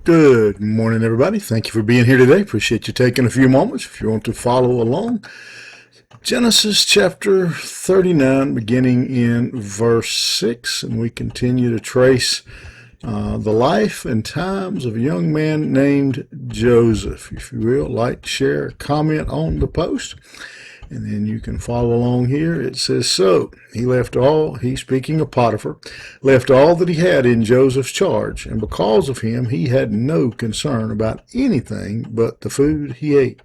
Good morning, everybody. Thank you for being here today. Appreciate you taking a few moments. If you want to follow along, Genesis chapter 39, beginning in verse 6, and we continue to trace the life and times of a young man named Joseph. If you will, like, share, comment on the post, and then you can follow along here. It says, so he left all, he's speaking of Potiphar, left all that he had in Joseph's charge, and because of him he had no concern about anything but the food he ate.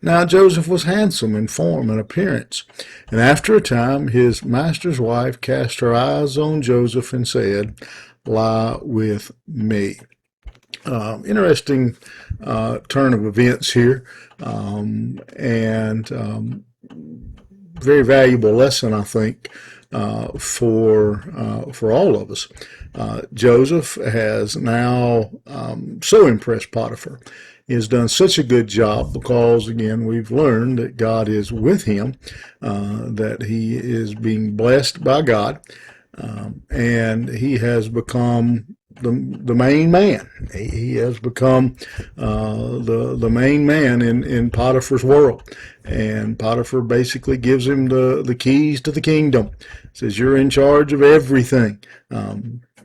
Now Joseph was handsome in form and appearance, and after a time his master's wife cast her eyes on Joseph and said, lie with me. Interesting turn of events here, and very valuable lesson, I think, for all of us. Joseph has now so impressed Potiphar. He has done such a good job because, again, we've learned that God is with him, that he is being blessed by God, and he has become the main man. He has become the main man in Potiphar's world. And Potiphar basically gives him the keys to the kingdom. Says, you're in charge of everything.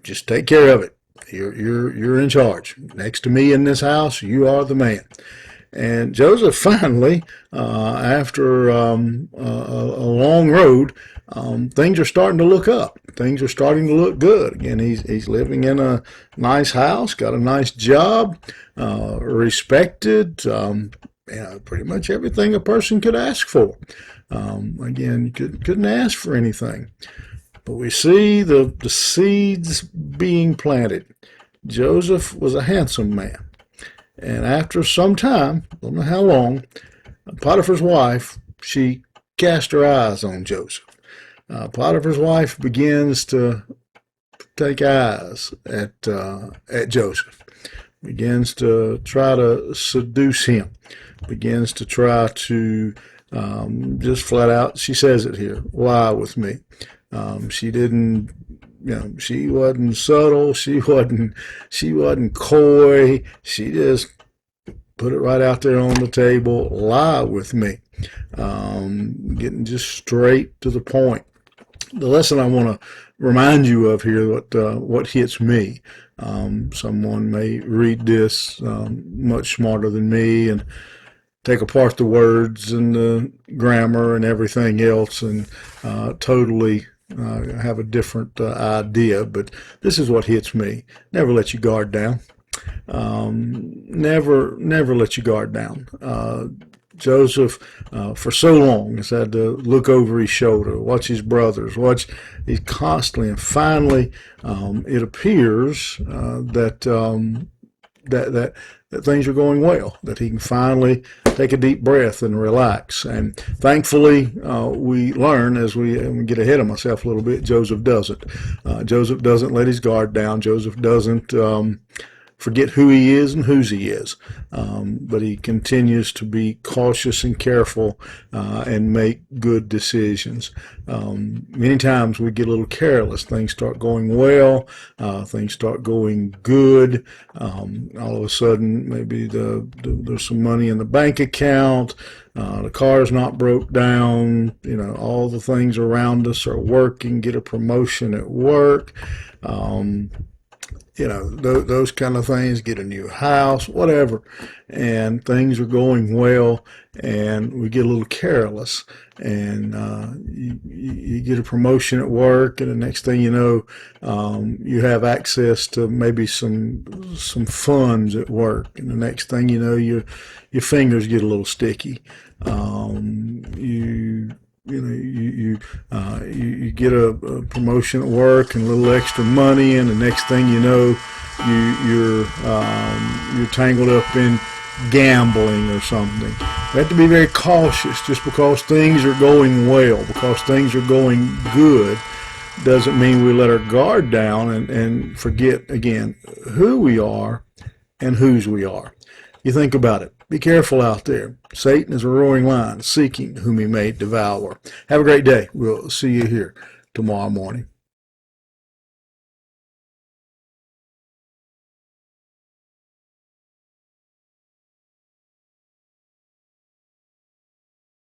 Just take care of it. You're in charge. Next to me in this house, you are the man. And Joseph finally, after a long road, things are starting to look up. Things are starting to look good. Again, he's living in a nice house, got a nice job, respected, pretty much everything a person could ask for. Again, couldn't ask for anything. But we see the seeds being planted. Joseph was a handsome man. And after some time, don't know how long, Potiphar's wife, she cast her eyes on Joseph. Potiphar's wife begins to take eyes at Joseph, begins to try to seduce him, begins to try to just flat out, she says it here, lie with me. She didn't, she wasn't subtle, she wasn't coy, she just put it right out there on the table, lie with me. Getting just straight to the point. The lesson I want to remind you of here, what hits me. Someone may read this much smarter than me and take apart the words and the grammar and everything else and totally have a different idea. But this is what hits me. Never let your guard down. Never let your guard down. Joseph, for so long, has had to look over his shoulder, watch his brothers, he's constantly, and finally, it appears that things are going well, that he can finally take a deep breath and relax. And thankfully, we learn as we get ahead of myself a little bit, Joseph doesn't. Joseph doesn't let his guard down. Joseph doesn't forget who he is and whose he is. But he continues to be cautious and careful and make good decisions. Many times we get a little careless. Things start going well. Things start going good. All of a sudden, maybe there's some money in the bank account. The car's not broke down. All the things around us are working. Get a promotion at work. Those kind of things, get a new house, whatever, and things are going well, and we get a little careless, and you get a promotion at work, and the next thing you know, you have access to maybe some funds at work, and the next thing you know, your fingers get a little sticky. You get a promotion at work and a little extra money, and the next thing you know, you're tangled up in gambling or something. We have to be very cautious. Just because things are going well, because things are going good, doesn't mean we let our guard down and forget again who we are and whose we are. You think about it. Be careful out there. Satan is a roaring lion, seeking whom he may devour. Have a great day. We'll see you here tomorrow morning.